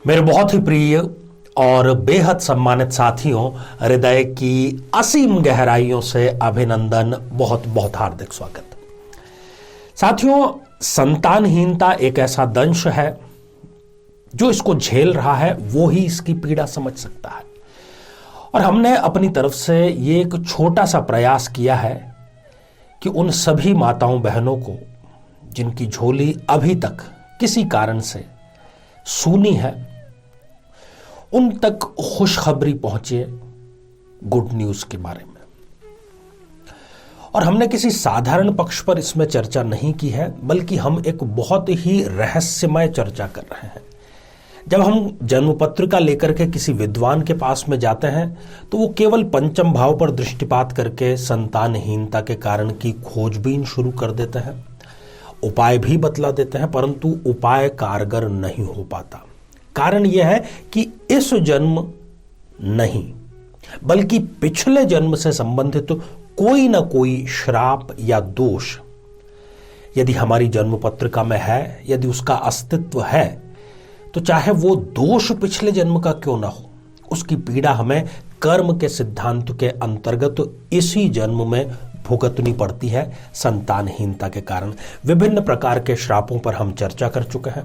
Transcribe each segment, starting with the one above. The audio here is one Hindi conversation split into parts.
मेरे बहुत ही प्रिय और बेहद सम्मानित साथियों, हृदय की असीम गहराइयों से अभिनंदन, बहुत बहुत हार्दिक स्वागत। साथियों, संतानहीनता एक ऐसा दंश है जो इसको झेल रहा है वो ही इसकी पीड़ा समझ सकता है। और हमने अपनी तरफ से ये एक छोटा सा प्रयास किया है कि उन सभी माताओं बहनों को जिनकी झोली अभी तक किसी कारण से सूनी है, उन तक खुशखबरी पहुंचे गुड न्यूज के बारे में। और हमने किसी साधारण पक्ष पर इसमें चर्चा नहीं की है, बल्कि हम एक बहुत ही रहस्यमय चर्चा कर रहे हैं। जब हम जन्म पत्रिका लेकर के किसी विद्वान के पास में जाते हैं तो वो केवल पंचम भाव पर दृष्टिपात करके संतानहीनता के कारण की खोजबीन शुरू कर देते हैं, उपाय भी बतला देते हैं, परंतु उपाय कारगर नहीं हो पाता। कारण यह है कि इस जन्म नहीं बल्कि पिछले जन्म से संबंधित कोई ना कोई श्राप या दोष यदि हमारी जन्म पत्रिका में है, यदि उसका अस्तित्व है, तो चाहे वो दोष पिछले जन्म का क्यों ना हो, उसकी पीड़ा हमें कर्म के सिद्धांत के अंतर्गत इसी जन्म में भुगतनी पड़ती है। संतानहीनता के कारण विभिन्न प्रकार के श्रापों पर हम चर्चा कर चुके हैं।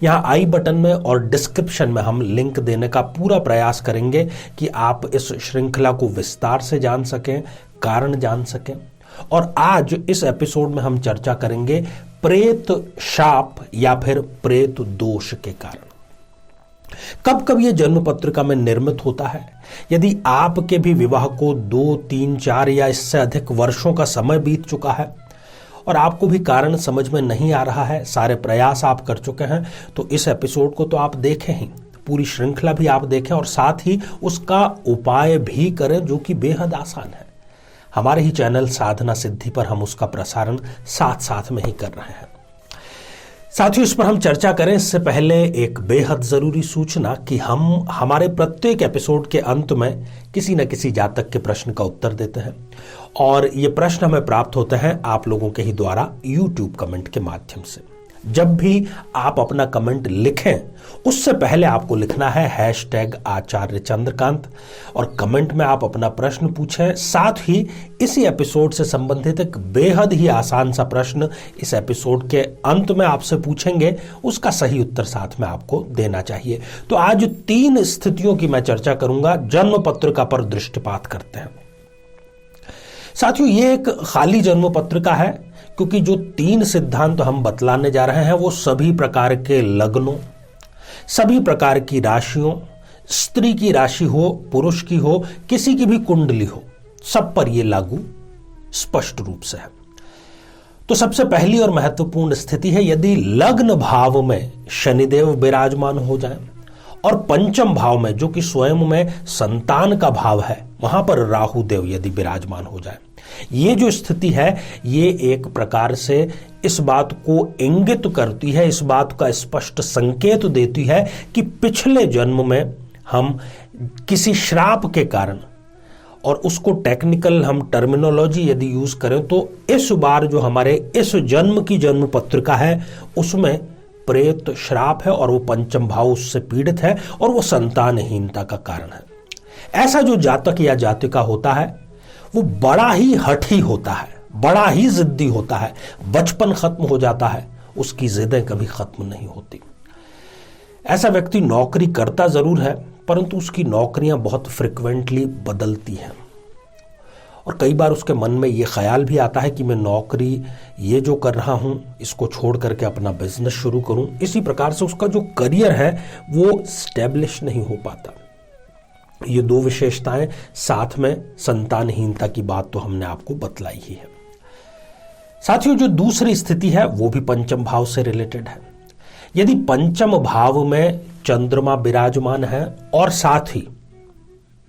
यहां आई बटन में और डिस्क्रिप्शन में हम लिंक देने का पूरा प्रयास करेंगे कि आप इस श्रृंखला को विस्तार से जान सकें, कारण जान सकें। और आज इस एपिसोड में हम चर्चा करेंगे प्रेत शाप या फिर प्रेत दोष के कारण। कब कब यह जन्म पत्रिका में निर्मित होता है? यदि आपके भी विवाह को 2, 3, 4 या इससे अधिक वर्षों का समय बीत चुका है और आपको भी कारण समझ में नहीं आ रहा है, सारे प्रयास आप कर चुके हैं, तो इस एपिसोड को तो आप देखें ही, पूरी श्रृंखला भी आप देखें और साथ ही उसका उपाय भी करें, जो कि बेहद आसान है। हमारे ही चैनल साधना सिद्धि पर हम उसका प्रसारण साथ साथ में ही कर रहे हैं। साथियों, इस पर हम चर्चा करें इससे पहले एक बेहद जरूरी सूचना कि हम हमारे प्रत्येक एपिसोड के अंत में किसी न किसी जातक के प्रश्न का उत्तर देते हैं और ये प्रश्न हमें प्राप्त होते हैं आप लोगों के ही द्वारा YouTube कमेंट के माध्यम से। जब भी आप अपना कमेंट लिखें उससे पहले आपको लिखना है #आचार्य चंद्रकांत और कमेंट में आप अपना प्रश्न पूछें। साथ ही इसी एपिसोड से संबंधित एक बेहद ही आसान सा प्रश्न इस एपिसोड के अंत में आपसे पूछेंगे, उसका सही उत्तर साथ में आपको देना चाहिए। तो आज 3 स्थितियों की मैं चर्चा करूंगा, जन्म पत्रिका पर दृष्टिपात करते हैं। साथियों, ये एक खाली जन्म पत्रिका है क्योंकि जो 3 सिद्धांत हम बतलाने जा रहे हैं वो सभी प्रकार के लग्नों, सभी प्रकार की राशियों, स्त्री की राशि हो, पुरुष की हो, किसी की भी कुंडली हो, सब पर ये लागू स्पष्ट रूप से है। तो सबसे पहली और महत्वपूर्ण स्थिति है यदि लग्न भाव में शनिदेव विराजमान हो जाए और पंचम भाव में, जो कि स्वयं में संतान का भाव है, वहां पर राहु देव यदि विराजमान हो जाए। ये जो स्थिति है ये एक प्रकार से इस बात को इंगित करती है, इस बात का स्पष्ट संकेत देती है कि पिछले जन्म में हम किसी श्राप के कारण, और उसको टेक्निकल हम टर्मिनोलॉजी यदि यूज करें तो इस बार जो हमारे इस जन्म की जन्म पत्रिका है उसमें प्रेत श्राप है और वो पंचम भाव उससे पीड़ित है और वो संतानहीनता का कारण है। ऐसा जो जातक या जातिका होता है वो बड़ा ही हठी होता है, बड़ा ही जिद्दी होता है, बचपन खत्म हो जाता है, उसकी जिदें कभी खत्म नहीं होती। ऐसा व्यक्ति नौकरी करता जरूर है परंतु उसकी नौकरियां बहुत फ्रिक्वेंटली बदलती हैं और कई बार उसके मन में ये ख्याल भी आता है कि मैं नौकरी ये जो कर रहा हूं इसको छोड़ करके अपना बिजनेस शुरू करूं। इसी प्रकार से उसका जो करियर है वो स्टेब्लिश नहीं हो पाता। ये 2 विशेषताएं, साथ में संतानहीनता की बात तो हमने आपको बतलाई ही है। साथियों, जो दूसरी स्थिति है वो भी पंचम भाव से रिलेटेड है। यदि पंचम भाव में चंद्रमा विराजमान है और साथ ही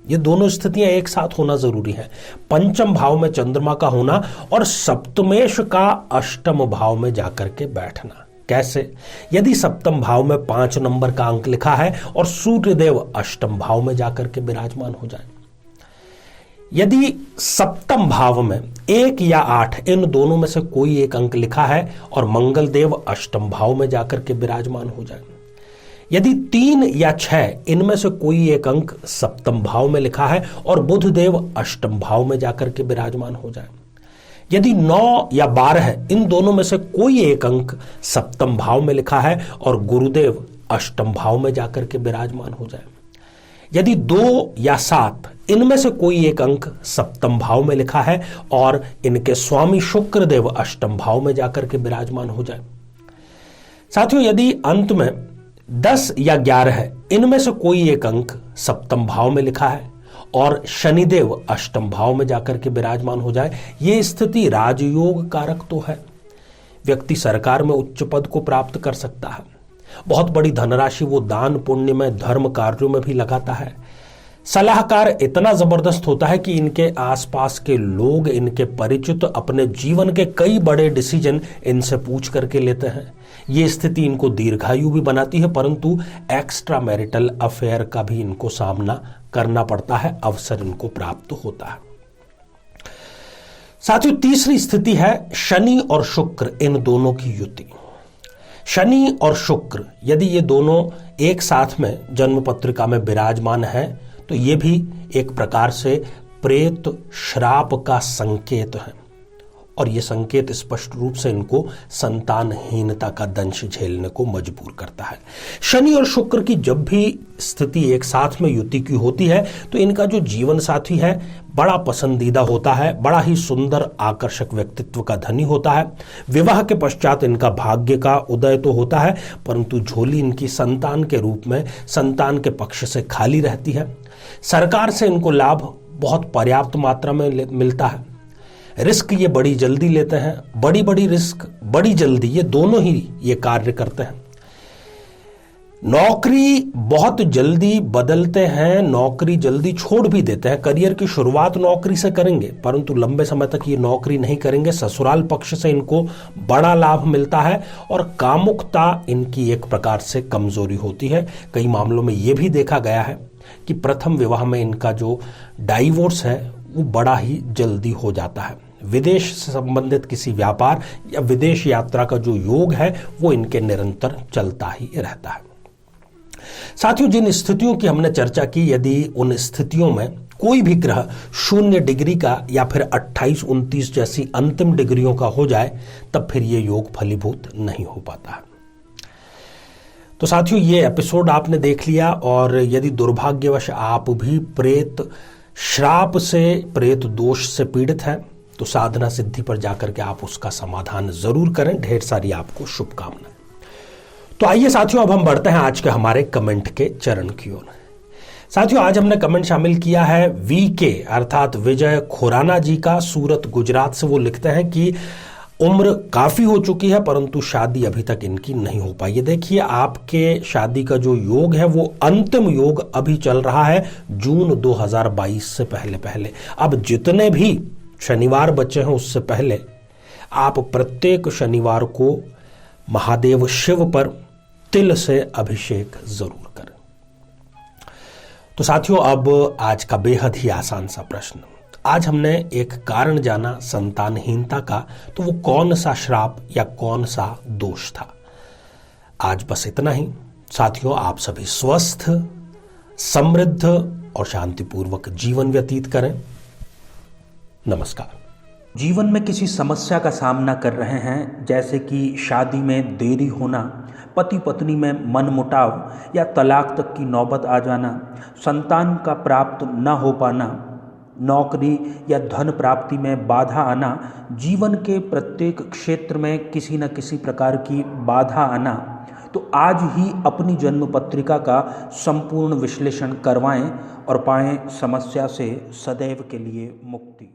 ये दोनों स्थितियां एक साथ होना जरूरी है, पंचम भाव में चंद्रमा का होना और सप्तमेश का अष्टम भाव में जाकर के बैठना। कैसे? यदि सप्तम भाव में 5 नंबर का अंक लिखा है और सूर्यदेव अष्टम भाव में जाकर के विराजमान हो जाए, यदि सप्तम भाव में 1 या 8 इन दोनों में से कोई एक अंक लिखा है और मंगल देव अष्टम भाव में जाकर के विराजमान हो जाए, यदि 3 या 6 इनमें से कोई एक अंक सप्तम भाव में लिखा है और बुध देव अष्टम भाव में जाकर के विराजमान हो जाए, यदि 9 या 12 इन दोनों में से कोई एक अंक सप्तम भाव में लिखा है और गुरुदेव अष्टम भाव में जाकर के विराजमान हो जाए, यदि 2 या 7 इनमें से कोई एक अंक सप्तम भाव में लिखा है और इनके स्वामी शुक्र देव अष्टम भाव में जाकर के विराजमान हो जाए। साथियों, यदि अंत में 10 या 11 इनमें से कोई एक अंक सप्तम भाव में लिखा है और शनिदेव अष्टम भाव में जाकर के विराजमान हो जाए, ये स्थिति राजयोग कारक तो है। व्यक्ति सरकार में उच्च पद को प्राप्त कर सकता है, बहुत बड़ी धनराशि वो दान पुण्य में धर्म कार्यों में भी लगाता है। सलाहकार इतना जबरदस्त होता है कि इनके आसपास के लोग, इनके परिचित अपने जीवन के कई बड़े डिसीजन इनसे पूछ करके लेते हैं। ये स्थिति इनको दीर्घायु भी बनाती है, परंतु एक्स्ट्रा मैरिटल अफेयर का भी इनको सामना करना पड़ता है, अवसर इनको प्राप्त होता है। साथियों, तीसरी स्थिति है शनि और शुक्र इन दोनों की युति। शनि और शुक्र यदि ये दोनों एक साथ में जन्म पत्रिका में विराजमान है तो ये भी एक प्रकार से प्रेत श्राप का संकेत है और ये संकेत स्पष्ट रूप से इनको संतानहीनता का दंश झेलने को मजबूर करता है। शनि और शुक्र की जब भी स्थिति एक साथ में युति की होती है तो इनका जो जीवन साथी है बड़ा पसंदीदा होता है, बड़ा ही सुंदर आकर्षक व्यक्तित्व का धनी होता है। विवाह के पश्चात इनका भाग्य का उदय तो होता है, परंतु झोली इनकी संतान के रूप में संतान के पक्ष से खाली रहती है। सरकार से इनको लाभ बहुत पर्याप्त मात्रा में मिलता है। रिस्क ये बड़ी जल्दी लेते हैं, बड़ी बड़ी रिस्क बड़ी जल्दी, ये दोनों ही ये कार्य करते हैं। नौकरी बहुत जल्दी बदलते हैं, नौकरी जल्दी छोड़ भी देते हैं। करियर की शुरुआत नौकरी से करेंगे परंतु लंबे समय तक ये नौकरी नहीं करेंगे। ससुराल पक्ष से इनको बड़ा लाभ मिलता है और कामुकता इनकी एक प्रकार से कमजोरी होती है। कई मामलों में ये भी देखा गया है कि प्रथम विवाह में इनका जो डाइवोर्स है वो बड़ा ही जल्दी हो जाता है। विदेश से संबंधित किसी व्यापार या विदेश यात्रा का जो योग है वो इनके निरंतर चलता ही रहता है। साथियों, जिन स्थितियों की हमने चर्चा की, यदि उन स्थितियों में कोई भी ग्रह 0 डिग्री का या फिर 28-29 जैसी अंतिम डिग्रियों का हो जाए तब फिर ये योग फलीभूत नहीं हो पाता है। तो साथियों, ये एपिसोड आपने देख लिया और यदि दुर्भाग्यवश आप भी प्रेत श्राप से, प्रेत दोष से पीड़ित हैं तो साधना सिद्धि पर जाकर के आप उसका समाधान जरूर करें। ढेर सारी आपको शुभकामनाएं। तो आइए साथियों, अब हम बढ़ते हैं आज के हमारे कमेंट के चरण की ओर। साथियों, आज हमने कमेंट शामिल किया है VK अर्थात विजय खुराना जी का, सूरत गुजरात से। वो लिखते हैं कि उम्र काफी हो चुकी है परंतु शादी अभी तक इनकी नहीं हो पाई है। देखिए, आपके शादी का जो योग है वो अंतिम योग अभी चल रहा है जून 2022 से पहले पहले। अब जितने भी शनिवार बचे हैं उससे पहले आप प्रत्येक शनिवार को महादेव शिव पर तिल से अभिषेक जरूर करें। तो साथियों, अब आज का बेहद ही आसान सा प्रश्न। आज हमने एक कारण जाना संतानहीनता का, तो वो कौन सा श्राप या कौन सा दोष था। आज बस इतना ही। साथियों, आप सभी स्वस्थ, समृद्ध और शांतिपूर्वक जीवन व्यतीत करें। नमस्कार। जीवन में किसी समस्या का सामना कर रहे हैं, जैसे कि शादी में देरी होना, पति पत्नी में मनमुटाव या तलाक तक की नौबत आ जाना, संतान का प्राप्त न हो पाना, नौकरी या धन प्राप्ति में बाधा आना, जीवन के प्रत्येक क्षेत्र में किसी न किसी प्रकार की बाधा आना, तो आज ही अपनी जन्म पत्रिका का संपूर्ण विश्लेषण करवाएं और पाएं समस्या से सदैव के लिए मुक्ति।